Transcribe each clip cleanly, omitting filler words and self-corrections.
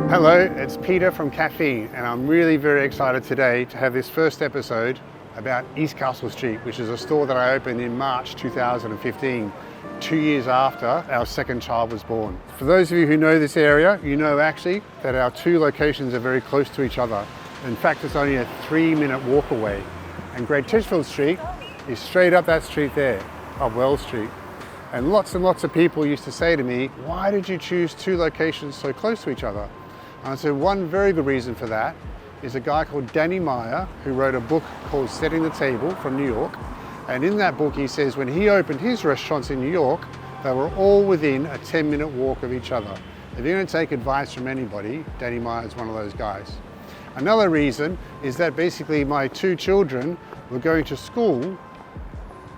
Hello, it's Peter from Caffeine, and I'm really very excited today to have this first episode about Eastcastle Street, which is a store that I opened in March 2015, 2 years after our second child was born. For those of you who know this area, you know actually that our two locations are very close to each other. In fact, it's only a 3-minute walk away. And Great Titchfield Street is straight up that street there, up Wells Street. And lots of people used to say to me, why did you choose two locations so close to each other? And so one very good reason for that is a guy called Danny Meyer, who wrote a book called Setting the Table from New York. And in that book, he says when he opened his restaurants in New York, they were all within a 10-minute walk of each other. If you're going to take advice from anybody, Danny Meyer is one of those guys. Another reason is that basically my two children were going to school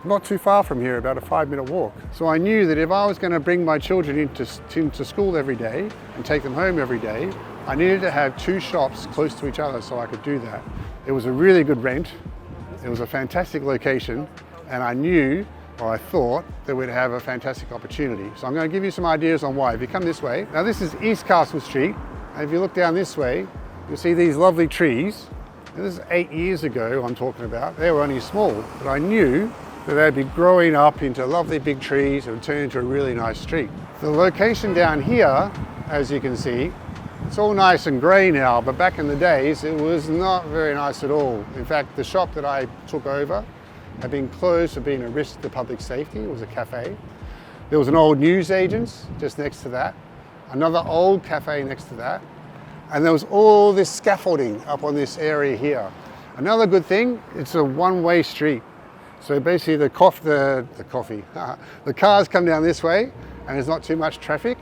not too far from here, about a 5-minute walk. So I knew that if I was going to bring my children into school every day and take them home every day, I needed to have two shops close to each other so I could do that. It was a really good rent, it was a fantastic location, and I knew, or I thought, that we'd have a fantastic opportunity. So I'm going to give you some ideas on why. If you come this way, now this is Eastcastle Street, and if you look down this way, you'll see these lovely trees. And this is 8 years ago I'm talking about. They were only small, but I knew that they'd be growing up into lovely big trees and turn into a really nice street. The location down here, as you can see, it's all nice and grey now, but back in the days it was not very nice at all. In fact, the shop that I took over had been closed for being a risk to public safety. It was a cafe. There was an old newsagent's just next to that, another old cafe next to that, and there was all this scaffolding up on this area here. Another good thing, it's a one-way street. So basically the cars come down this way and there's not too much traffic.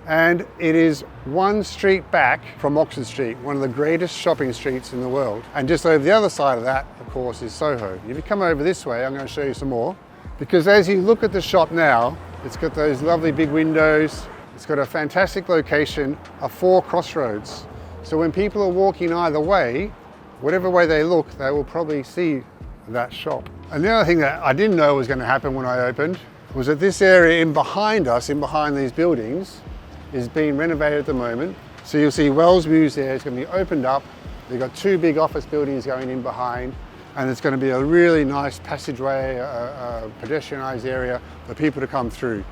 And it is one street back from Oxford Street, one of the greatest shopping streets in the world. And just over the other side of that, of course, is Soho. If you come over this way, I'm going to show you some more. Because as you look at the shop now, it's got those lovely big windows. It's got a fantastic location of 4 crossroads. So when people are walking either way, whatever way they look, they will probably see that shop. And the other thing that I didn't know was going to happen when I opened was that this area in behind us, in behind these buildings, is being renovated at the moment. So you'll see Wells Mews there, it's going to be opened up. They've got 2 big office buildings going in behind, and it's going to be a really nice passageway, a pedestrianised area for people to come through.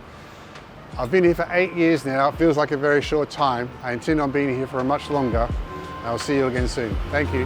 I've been here for 8 years now. It feels like a very short time. I intend on being here for much longer. I'll see you again soon. Thank you.